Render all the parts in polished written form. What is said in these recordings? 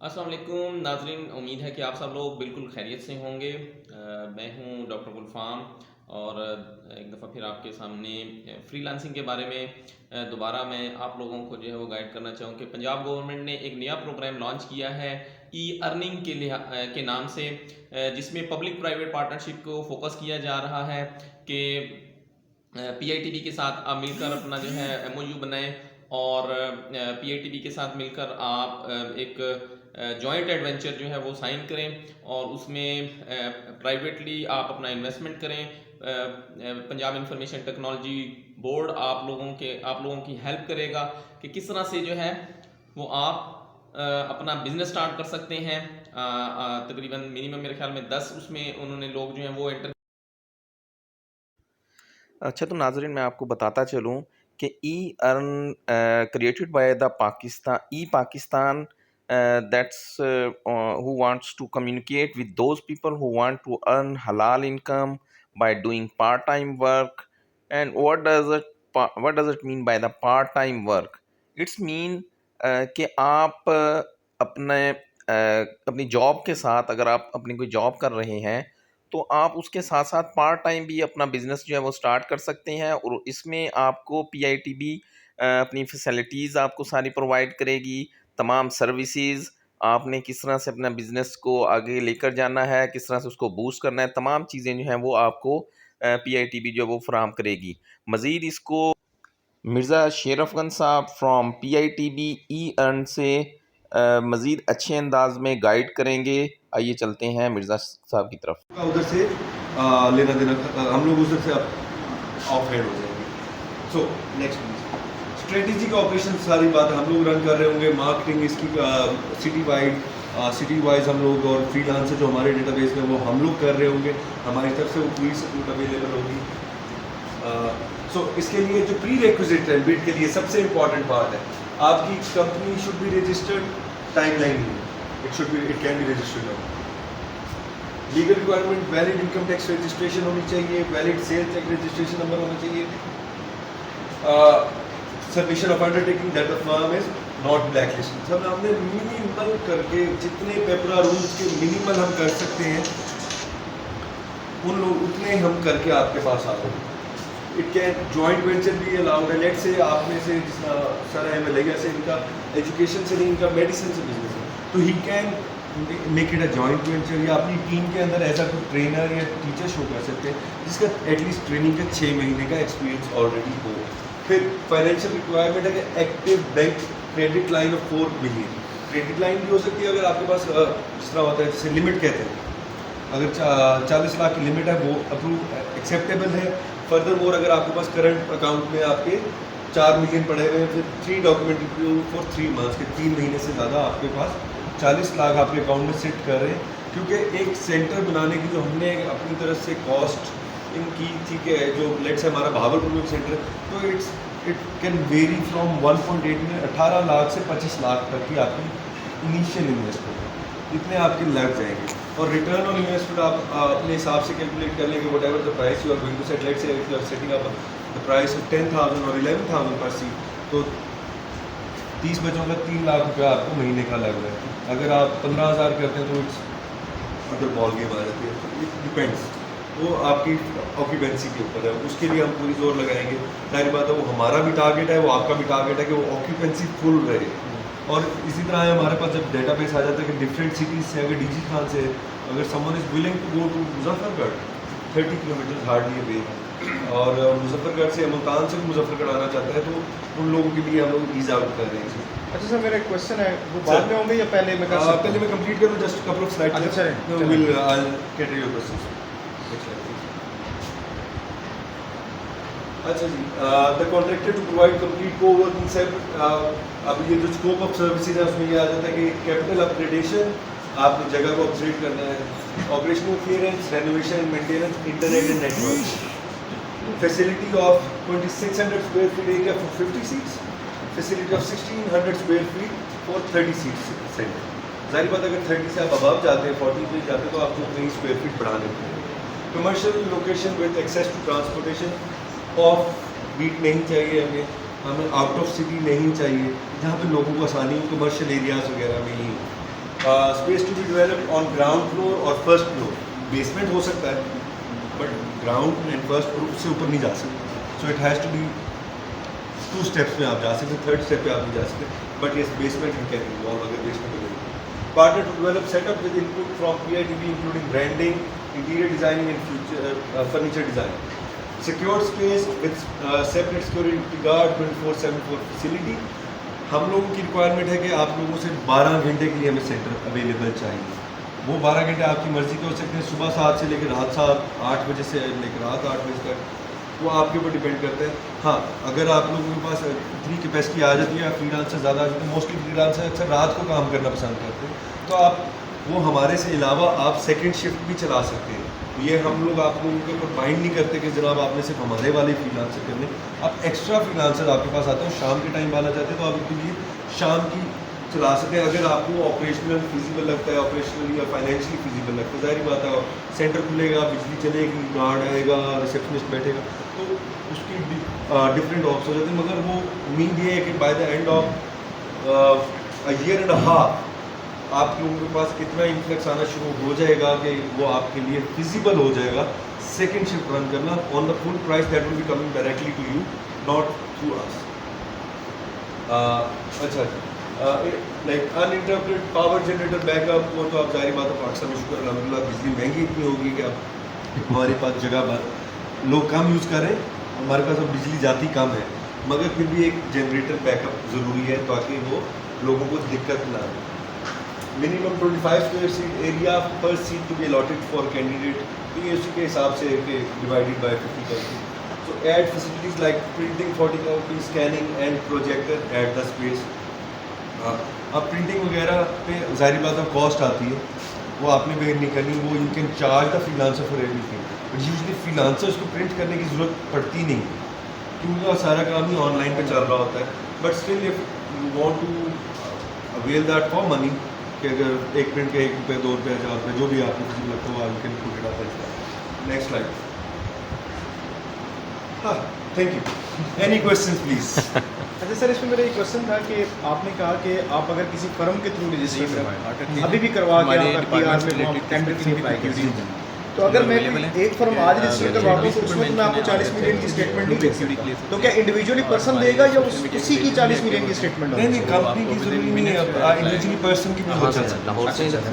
अस्सलाम वालेकुम नाजरीन, उम्मीद है कि आप सब लोग बिल्कुल खैरियत से होंगे। मैं हूं डॉक्टर गुलफाम और एक दफ़ा फिर आपके सामने फ्रीलांसिंग के बारे में दोबारा मैं आप लोगों को जो है वो गाइड करना चाहूँ कि पंजाब गवर्नमेंट ने एक नया प्रोग्राम लॉन्च किया है ई अर्निंग के नाम से, जिसमें पब्लिक प्राइवेट पार्टनरशिप को फोकस किया जा रहा है कि पीआईटीबी के साथ आप मिलकर अपना जो है एमओयू बनाएं और पीआईटीबी के साथ मिलकर आप एक जॉइंट एडवेंचर जो है वो साइन करें और उसमें प्राइवेटली आप अपना इन्वेस्टमेंट करें। पंजाब इंफॉर्मेशन टेक्नोलॉजी बोर्ड आप लोगों की हेल्प करेगा कि किस तरह से जो है वो आप अपना बिजनेस स्टार्ट कर सकते हैं। तकरीबन मिनिमम मेरे ख्याल में 10 उसमें उन्होंने लोग जो हैं वो एंटर। अच्छा, तो नाज़रीन मैं आपको बताता चलूँ कि E earn created by the Pakistan that's who wants to communicate with those people who want to earn halal income by doing part-time work. And what does it mean by the part-time work? It's mean कि आप अपनी job के साथ, अगर आप अपनी कोई job कर रहे हैं तो आप उसके साथ साथ पार्ट टाइम भी अपना बिजनेस जो है वो स्टार्ट कर सकते हैं। और इसमें आपको पीआईटीबी अपनी फैसिलिटीज़ आपको सारी प्रोवाइड करेगी, तमाम सर्विसेज, आपने किस तरह से अपना बिजनेस को आगे लेकर जाना है, किस तरह से उसको बूस्ट करना है, तमाम चीज़ें जो हैं वो आपको पीआईटीबी जो है वो फराहम करेगी। मज़ीद इसको मिर्ज़ा शेर अफ़गन साहब फ्रॉम पीआईटीबी ई अर्न से मज़ीद अच्छे अंदाज में गाइड करेंगे। आइए चलते हैं मिर्ज़ा साहब की तरफ। उधर से लेना देना हम लोग उधर से ऑफ हेड हो जाएंगे। सो नेक्स्ट स्ट्रेटेजी का ऑपरेशन सारी बात हम लोग रन कर रहे होंगे। मार्केटिंग इसकी सिटी वाइज हम लोग और फ्रीलांसर जो हमारे डेटाबेस में वो हम लोग कर रहे होंगे। हमारी तरफ से वो पूरी सपोर्ट अवेलेबल होगी। सो इसके लिए जो प्री रिक्विजिट है बिड के लिए सबसे इम्पॉर्टेंट बात है, आपकी company should be registered. Timeline it can be registered. Legal requirement valid income tax registration होनी चाहिए, valid sales tax registration number होना चाहिए, submission of undertaking that the firm is not black listed. सब हमने minimal करके जितने पेपरा rules के minimal हम कर सकते हैं उन लोग उतने हम करके आपके पास आ रहे हैं। इट कैन जॉइंट वेंचर भी अलाउड है। लेट से आप में से जिसका सर है मिलेगा से इनका एजुकेशन से नहीं, इनका मेडिसिन से बिजनेस है, तो he can make it a joint venture, या अपनी टीम के अंदर ऐसा कोई ट्रेनर या टीचर शो कर सकते हैं जिसका एटलीस्ट ट्रेनिंग का 6 महीने का एक्सपीरियंस ऑलरेडी हो। फिर फाइनेंशियल रिक्वायरमेंट है कि active bank credit line of 4 million. Credit line भी हो सकती है अगर आपके पास जिस तरह होता है जैसे लिमिट कहते हैं, अगर 40 लाख की लिमिट है वो अप्रूव एक्सेप्टेबल है। फर्दर मोर अगर आपके पास करंट अकाउंट में आपके 4 मिलियन पड़े हुए हैं, फिर 3 डॉक्यूमेंट फॉर 3 मंथ्स के 3 महीने से ज़्यादा आपके पास 40 लाख आपके अकाउंट में सेट कर रहे हैं। क्योंकि एक सेंटर बनाने की जो हमने अपनी तरफ से कॉस्ट इनकी ठीक है, जो लेट्स है हमारा भावलपुर में सेंटर है, तो इट कैन वेरी फ्रॉम 1.8 में 18 लाख से 25 लाख तक की आपकी इनिशियल इन्वेस्टमेंट इतने आपके लग जाएंगे। और रिटर्न ऑन इन्वेस्टमेंट आप अपने हिसाब से कैलकुलेट कर लेंगे। Whatever the price you are going to set, let's say if you are setting up the price of 10,000 और 11,000 पर सीट, तो 30 बच्चों का 3 लाख रुपया आपको महीने का लग रहा है। अगर आप 15,000 करते हैं तो इट्स अदर बॉल गेम आ जाती है। इट डिपेंड्स, वो आपकी ऑक्यूपेंसी के ऊपर है, उसके लिए हम पूरी जोर लगाएंगे। सारी बात है, वो हमारा भी टारगेट है, वो आपका भी टारगेट है कि वो ऑक्यूपेंसी फुल रहे। और इसी तरह है हमारे पास जब डेटाबेस आ जाता है कि डिफरेंट सिटीज़ से, अगर डीजी खान से अगर someone is willing to go to Muzaffargarh 30 kilometre hardly way, और मुजफ्फरगढ़ से मुल्तान से मुजफ्फरगढ़ आना चाहता है, तो उन लोगों के लिए हम लोग ईज़ आउट कर रहे हैं। अच्छा सर, मेरा एक क्वेश्चन है, वो बाद में होंगे या पहले मैं कर सकता हूं? पहले मैं कंप्लीट करूँ जस्ट कपल ऑफ स्लाइड्स। अच्छा चलें, will I get your questions. अच्छा जी, the contractor to provide complete coworking set. अब ये जो स्कोप ऑफ सर्विसेज है उसमें ये आ जाता है कि कैपिटल अपग्रेडेशन, आपने जगह को अपग्रेड करना है, operational clearance, renovation, maintenance, internet and network, facility of 2600 square feet area for 50 seats, facility of 1600 square feet for 30 seats centre. जाहिर बात अगर 30 से आप अबव जाते हैं, 40 पे जाते हैं, तो आपको कहीं स्क्वायर फीट बढ़ाने पड़ेंगे। Commercial location with access to transportation, offbeat नहीं चाहिए हमें आउट ऑफ सिटी नहीं चाहिए, जहाँ पे लोगों को आसानी हो, कमर्शियल एरियाज़ वगैरह में ही। Space to be developed on ground floor और फर्स्ट फ्लोर. बेसमेंट हो सकता है but ground and first floor से ऊपर नहीं जा सकते. So it has to be 2 steps में आप जा सकते, 3rd स्टेप पे आप नहीं जा सकते. But yes basement can involve अगर basement available. Partner to develop setup with input from PITB including branding, interior designing and future furniture design. Secured space with separate security guard 24/7 for facility. हम लोगों की requirement है कि आप लोगों से 12 घंटे के लिए हमें सेंटर अवेलेबल चाहिए. वो 12 घंटे आपकी मर्ज़ी के हो सकते हैं, सुबह 7 से लेकर रात 8 बजे से लेकर रात 8 बजे तक. वो आपके ऊपर डिपेंड करता है. हाँ, अगर आप लोगों के पास इतनी कैपेसिटी आ जाती है या फ्रीलांसर ज़्यादा आ जाते हैं, मोस्टली फ्रीलांसर अक्सर रात को काम करना पसंद करते हैं, तो आप वो हमारे से अलावा आप सेकंड शिफ्ट भी चला सकते हैं. ये हम लोग आप लोगों के ऊपर बाइंड नहीं करते कि जनाब आपने सिर्फ हमारे वाले फ्रीलांसर करने. आप एक्स्ट्रा फ्रीलांसर आपके पास आते हो, शाम के टाइम वाला चाहते हैं तो आप उनके लिए शाम की चला सकते हैं. अगर आपको ऑपरेशनल फिजिबल लगता है, ऑपरेशनली या फाइनेंशियली फिजिबल लगता है, जाहिर बात है सेंटर खुलेगा, बिजली चलेगी, गार्ड आएगा, रिसेप्शनिस्ट बैठेगा, तो उसकी डिफरेंट ऑप्शन हो जाते हैं. मगर वो उम्मीद ये है कि by the end of a year and a half आप लोगों के पास इतना इन्फ्लक्स आना शुरू हो जाएगा कि वो आपके लिए फिजिबल हो जाएगा सेकेंड शिफ्ट रन करना on the full price that will be coming directly to you, not through us. अच्छा, like uninterrupted power generator backup, वो तो आप जाहिर बात है पाकिस्तान में शुक्र अल्हम्दुलिल्लाह बिजली महंगी इतनी होगी कि अब हमारे पास जगह पर लोग कम यूज़ करें, हमारे पास अब बिजली जाती कम है, मगर फिर भी एक जनरेटर बैकअप ज़रूरी है ताकि वो लोगों को दिक्कत ना आए. Minimum 25 square feet area per seat to be allotted for candidate, तो ये उसी के हिसाब से डिवाइडेड बाय 50 करके. So add facilities like printing, photocopy, scanning and projector at the space. अब प्रिंटिंग वगैरह पे जाहिर बात है कॉस्ट आती है, वो आपने बेयर नहीं करनी, वो you can charge the freelancer for everything. But usually freelancers को प्रिंट करने की ज़रूरत पड़ती नहीं क्योंकि सारा काम ही ऑनलाइन पे चल रहा होता है. But still if you want to avail that for money, कि अगर एक प्रिंट के 1 रुपये 2 रुपये 4 रुपये जो भी आपको किसी लगता हो, you can put it up. Next slide. हाँ, thank you. Any questions please. अच्छा सर, इसमें मेरा एक क्वेश्चन था कि आपने कहा कि आप अगर किसी फर्म के थ्रू रजिस्टर करवाएं, अभी भी करवा के आप PR में टेंडर के लिए अप्लाई कीजिए, तो अगर मैं एक फर्म आज रजिस्टर करवाता हूँ तो उसमें तो मैं आपको 40 मिलियन की स्टेटमेंट नहीं दे सकता, तो क्या इंडिविजुअली पर्सन देगा या उसी की 40 मिलियन की स्टेटमेंट? नहीं, कंपनी की जरूरी नहीं है, इंडिविजुअली पर्सन की भी हो सकता है.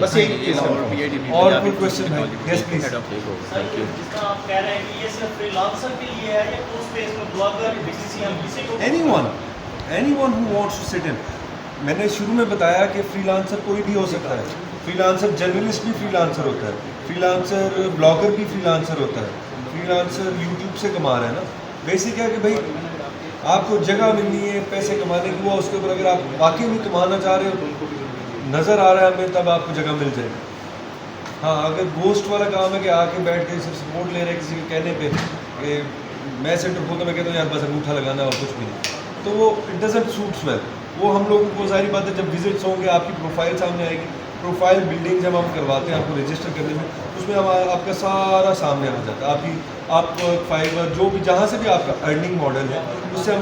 बस यही और कोई क्वेश्चन है? Yes please. जिसका आप कह रहे हैं कि ये सिर्फ फ्रीलांसर के लिए है या उस स्पेस में ब्लॉगर, बिजनेसमैन, किसी को anyone who wants to sit in. मैंने शुरू में बताया कि फ्रीलांसर कोई भी हो सकता है. फ्रीलांसर जर्नलिस्ट भी फ्रीलांसर होता है, फ्रीलांसर ब्लॉगर भी फ्रीलांसर होता है, फ्रीलांसर यूट्यूब से कमा रहा है ना. बेसिक है कि भाई आपको जगह मिलनी है पैसे कमाने की, वो उसके ऊपर अगर आप वाकई में कमाना चाह रहे हो, नज़र आ रहा है हमें, तब आपको जगह मिल जाएगी. हाँ, अगर गोस्ट वाला काम है कि आके बैठ के सिर्फ सपोर्ट ले रहे हैं किसी के कहने पे कि मैं सेंटर खोलता, मैं कहता हूँ यार बस अंगूठा लगाना और कुछ भी नहीं, तो वो इट डजंट सूट्स वेल. वो हम लोगों को जाहिर बात है जब विजिट्स होंगे आपकी प्रोफाइल सामने आएगी. प्रोफाइल बिल्डिंग जब हम करवाते हैं आपको रजिस्टर करने में, उसमें हम आपका सारा सामने आ जाता है. आपको फाइवर जो भी जहाँ से भी आपका अर्निंग मॉडल है उससे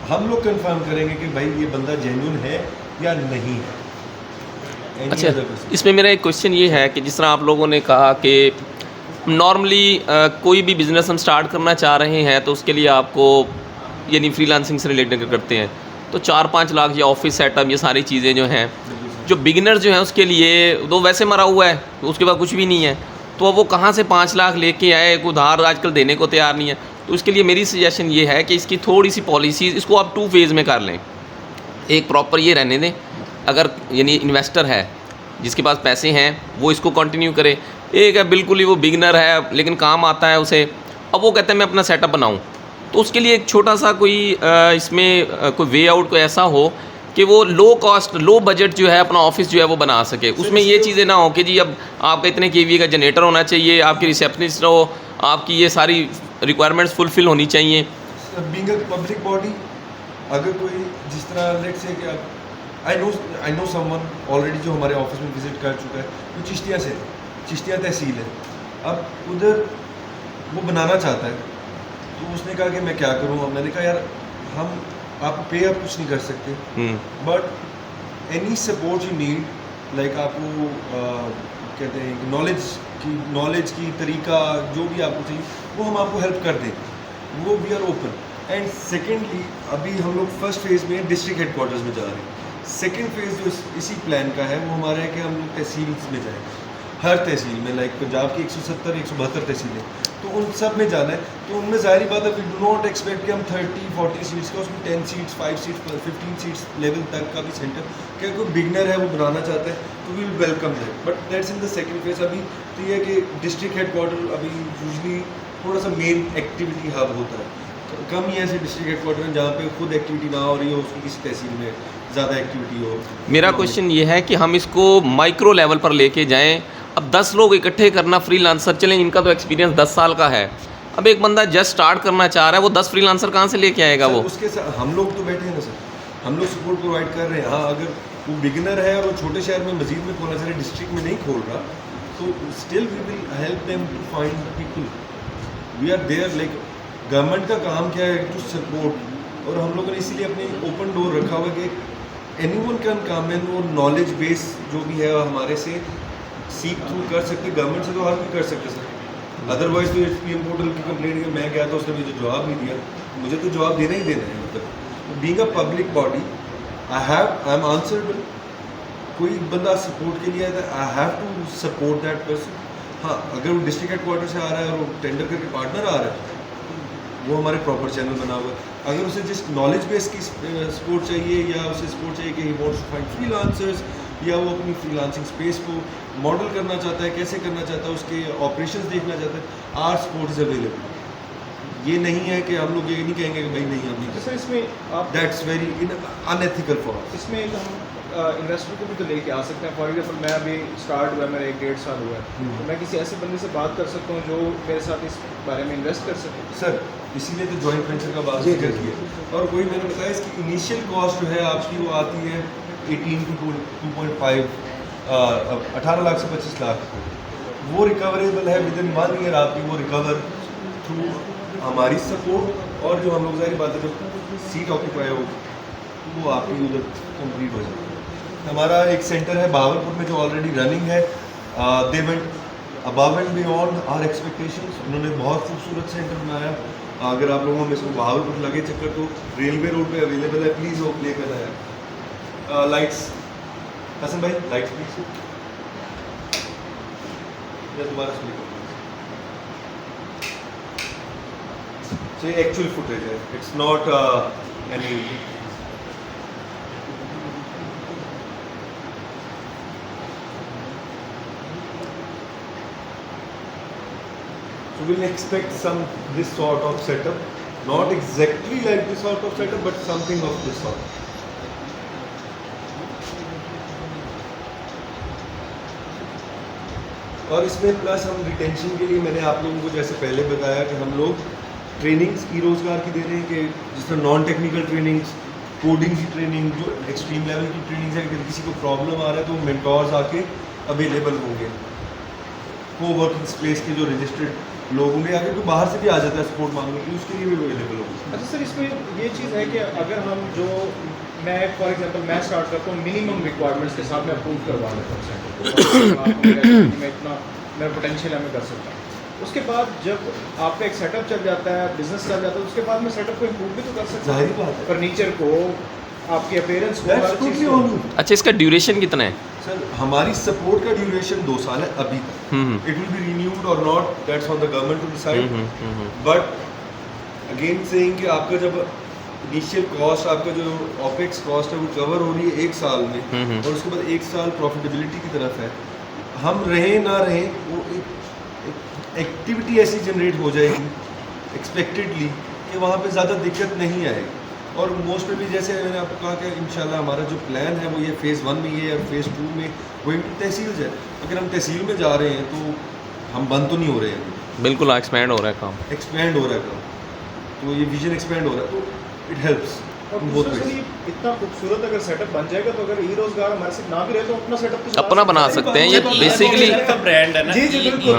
हम लोग कंफर्म करेंगे कि भाई ये बंदा जेन्युइन है या नहीं है. अच्छा, इसमें मेरा एक क्वेश्चन ये है कि जिस तरह आप लोगों ने कहा कि नॉर्मली कोई भी बिज़नेस हम स्टार्ट करना चाह रहे हैं तो उसके लिए आपको यानी फ्रीलांसिंग से रिलेटेड करते हैं तो 4-5 लाख या ऑफिस सेटअप ये सारी चीज़ें जो हैं, जो बिगिनर जो हैं उसके लिए तो वैसे मरा हुआ है, उसके बाद कुछ भी नहीं है, तो अब वो कहाँ से 5 लाख लेके आए, उधार आजकल देने को तैयार नहीं है. तो इसके लिए मेरी सजेशन ये है कि इसकी थोड़ी सी पॉलिसीज़ इसको आप 2 फेज़ में कर लें. एक प्रॉपर ये रहने दें, अगर यानी इन्वेस्टर है जिसके पास पैसे हैं वो इसको कंटिन्यू करे. एक है बिल्कुल ही वो बिगिनर है लेकिन काम आता है उसे, अब वो कहते हैं मैं अपना सेटअप बनाऊँ, तो उसके लिए एक छोटा सा कोई इसमें कोई वे आउट कोई ऐसा हो कि वो लो कॉस्ट लो बजट जो है अपना ऑफिस जो है वो बना सके. उसमें ये चीज़ें ना हो कि जी अब आपका इतने KVA का जनरेटर होना चाहिए, आपकी रिसेप्शनिस्ट हो, आपकी ये सारी रिक्वायरमेंट्स फुलफ़िल होनी चाहिए. बीइंग अ पब्लिक बॉडी, अगर कोई जिस तरह लेट्स से कि आई नो समवन ऑलरेडी जो हमारे ऑफिस में विजिट कर चुका है, वो चिश्तिया तहसील है. अब उधर वो बनाना चाहता है तो उसने कहा कि मैं क्या करूँ. अब मैंने कहा यार हम आप पे अप कुछ नहीं कर सकते, but any support you need like आपको कहते हैं कि नॉलेज की तरीका जो भी आपको चाहिए वो हम आपको हेल्प कर दें, वो we are open. And secondly अभी हम लोग फर्स्ट फेज़ में डिस्ट्रिक्ट हेडक्वार्टर्स में जा रहे हैं। सेकेंड फेज़ जो इसी प्लान का है वो हमारा है कि हम लोग तहसील में जाएँ, हर तहसील में, लाइक पंजाब की 170-172 तहसीलें, तो उन सब में जाना है। तो उनमें ज़ाहिर बात है वी डू नॉट एक्सपेक्ट कि हम 30-40 सीट्स का, उसमें 10 सीट्स 5 सीट्स 15 सीट्स लेवल तक का भी सेंटर, क्या कोई बिगनर है वो बनाना चाहता है तो we will welcome that, but that's in the second phase. अभी तो ये है कि डिस्ट्रिक्ट हेडक्वार्टर अभी यूजली थोड़ा सा मेन एक्टिविटी हब होता है, तो कम ही ऐसे डिस्ट्रिक्ट हेडक्वार्टर हैं जहाँ पे खुद एक्टिविटी ना हो रही हो, उसकी किसी तहसील में ज़्यादा एक्टिविटी हो। मेरा क्वेश्चन ये है कि हम इसको माइक्रो लेवल पर लेके जाएं। अब 10 लोग इकट्ठे करना फ्रीलांसर, चलें इनका तो एक्सपीरियंस 10 साल का है, अब एक बंदा जस्ट स्टार्ट करना चाह रहा है, वो 10 फ्रीलांसर कहाँ से लेके आएगा? सर, वो उसके साथ हम लोग तो बैठे हैं ना सर, हम लोग सपोर्ट प्रोवाइड कर रहे हैं। हाँ, अगर वो बिगिनर है और वो छोटे शहर में मजीद में खोलना चाह रहे, डिस्ट्रिक्ट में नहीं खोल रहा, तो still we will help them to find people, we are there. Like government का काम क्या है? टू सपोर्ट, और हम लोगों ने इसीलिए अपने ओपन डोर रखा हुआ कि एनीवन कैन कम इन, वो नॉलेज बेस जो भी है हमारे से सीख थ्रू कर सकते। गवर्नमेंट से तो हर कोई कर सकते सर, अदरवाइज तो पीएम पोर्टल की कंप्लेंट मैं गया था, उसने मुझे जवाब नहीं दिया, मुझे तो जवाब देना ही देना है। मतलब being a public body I am answerable. कोई बंदा सपोर्ट के लिए आया था, I have to support that person. हाँ, अगर वो डिस्ट्रिक्ट हेडक्वार्टर से आ रहा है और वो टेंडर करके पार्टनर आ रहा है, वो हमारे प्रॉपर चैनल बना हुआ है। अगर उसे जिस नॉलेज बेस की सपोर्ट चाहिए, या उसे सपोर्ट चाहिए कि he wants to find freelancers, या वो अपनी फ्रीलांसिंग स्पेस को मॉडल करना चाहता है, कैसे करना चाहता है, उसके ऑपरेशंस देखना चाहता है, आवर सपोर्ट इज अवेलेबल। ये नहीं है कि हम लोग ये नहीं कहेंगे कि भाई नहीं हम नहीं कर सर इसमें आप that's very unethical for us. इसमें हम इन्वेस्टर को भी तो लेके आ सकते हैं। फॉर एग्जाम्पल मैं अभी स्टार्ट हुआ, मेरा 1-1.5 साल हुआ है, तो मैं किसी ऐसे बंदे से बात कर सकता हूँ जो मेरे साथ इस बारे में इन्वेस्ट कर सके? सर इसीलिए तो जॉइंट वेंचर का बात जिक्र किया। और कोई मैंने बताया इसकी इनिशियल कॉस्ट जो है आपकी वो आती है 18 to 2.5 18 लाख से 25 लाख। वो रिकवरेबल है विद इन 1 ईयर, आपकी वो रिकवर थ्रू हमारी सपोर्ट, और जो हम लोग ज़ाहिर बात है जो सीट ऑक्यूपाई हो वो आपकी उधर कंप्लीट हो जाए। हमारा एक सेंटर है बहावलपुर में जो ऑलरेडी रनिंग है, they went above and beyond our expectations. उन्होंने बहुत खूबसूरत सेंटर बनाया। अगर आप लोगों में से बहावलपुर लगे चक्कर तो रेलवे रोड पे अवेलेबल है, प्लीज़ वो प्ले करना है। लाइट्स हसन भाई, लाइट्स प्लीज, या दोबारा स्प्ले करो। So ये एक्चुअल फुटेज है, it's not any. So we'll expect this sort of setup, not exactly like this sort of setup, but something of this sort. और इसमें प्लस हम रिटेंशन के लिए मैंने आप लोगों को जैसे पहले बताया कि हम लोग ट्रेनिंग्स ई रोज़गार की दे रहे हैं, कि जिस तरह नॉन टेक्निकल ट्रेनिंग्स, कोडिंग की ट्रेनिंग, जो एक्सट्रीम लेवल की ट्रेनिंग्स है, अगर किसी को प्रॉब्लम आ रहा है तो मेंटोर्स आके अवेलेबल होंगे। को वर्किंग स्पेस के जो रजिस्टर्ड लोग होंगे, अगर कोई बाहर से भी आ जाता है सपोर्ट मांगने के लिए, उसके लिए भी अवेलेबल होंगे। अच्छा सर, इसमें ये चीज़ है कि अगर हम जो मैं फॉर एग्जांपल मैं स्टार्ट करता हूँ मिनिमम रिक्वायरमेंट्स के साथ मैं अप्रूव करवा लेता हूँ सेंटर को, मैं इतना मेरा पोटेंशियल है मैं कर सकता हूँ। उसके बाद जब आपका एक सेटअप चल जाता है, बिजनेस चल जाता है, उसके बाद मैं सेटअप को इम्प्रूव भी तो कर सकता जाहिर बात है। हूँ, फर्नीचर को, आपकी अपीयरेंस को, That's हर चीज़ totally को। on you. अच्छा, इसका ड्यूरेशन कितना है? सर हमारी सपोर्ट का ड्यूरेशन 2 साल है अभी तक। इट विल बी रिन्यूड और not, that's on the government to decide. But again saying कि आपका जब इनिशियल कॉस्ट, आपका जो ऑपेक्स कॉस्ट है वो कवर हो रही है 1 साल में, और उसके बाद 1 साल प्रॉफिटेबिलिटी की तरफ है। हम रहें ना रहें, वो एक एक्टिविटी ऐसी जनरेट हो जाएगी एक्सपेक्टेडली कि वहाँ पे ज़्यादा दिक्कत नहीं आएगी। और मोस्ट में भी जैसे मैंने आपको कहा कि इंशाल्लाह हमारा जो प्लान है वो ये फेज़ 1 में ये और फेज़ 2 में गोइंग टू तहसील है। अगर हम तहसील में जा रहे हैं तो हम बंद तो नहीं हो रहे हैं, बिल्कुल एक्सपैंड हो रहा है काम। एक्सपैंड हो रहा है काम, तो ये विजन एक्सपैंड हो रहा है, तो इट हेल्प्स और बहुत दूसरा सर, ये इतना खूबसूरत अगर सेटअप बन जाएगा तो अगर ई रोजगार हमारे साथ ना भी रहे तो अपना सेटअप तो अपना बना सकते हैं। ये बेसिकली ब्रांड है ना। जी जी बिल्कुल।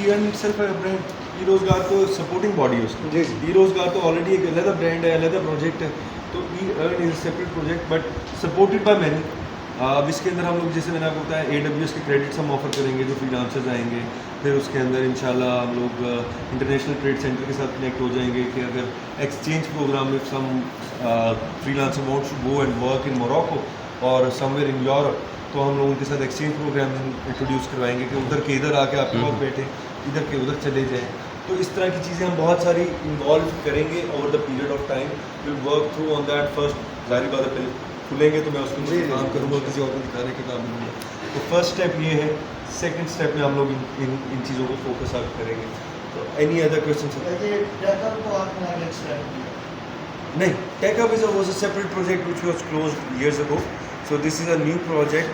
इवन सेल्फ ब्रांड ई रोजगार तो सपोर्टिंग बॉडी है उसकी। जी, जी। ई रोजगार तो ऑलरेडी एक अलग ब्रांड है, अलग प्रोजेक्ट है, तो E earn is separate project but supported by many. अब इसके अंदर हम लोग जैसे मैंने आपको बताया AWS के क्रेडिट्स हम ऑफर करेंगे जो फ्रीलांसर्स आएंगे। फिर उसके अंदर इंशाल्लाह हम लोग इंटरनेशनल ट्रेड सेंटर के साथ कनेक्ट हो जाएंगे कि अगर एक्सचेंज प्रोग्राम में some freelancer wants to go and work in Morocco और समवेयर इन यूरोप, तो हम लोग उनके साथ एक्सचेंज प्रोग्राम इंट्रोड्यूस करवाएंगे कि उधर के इधर आके आपके पास बैठे, इधर के उधर चले जाएँ। तो इस तरह की चीज़ें हम बहुत सारी इन्वॉल्व करेंगे over the period of time. Will work through on that. First जारी बात है पहले खुलेंगे तो मैं उसके ऊपर काम करूँगा, किसी और को दिखाने के काम दूँगा। तो फर्स्ट स्टेप ये है। सेकंड स्टेप में हम लोग इन चीज़ों को फोकस आउट करेंगे। तो एनी अदर क्वेश्चन? नहीं, TechHub was a separate project which was closed years ago. So this is a new project.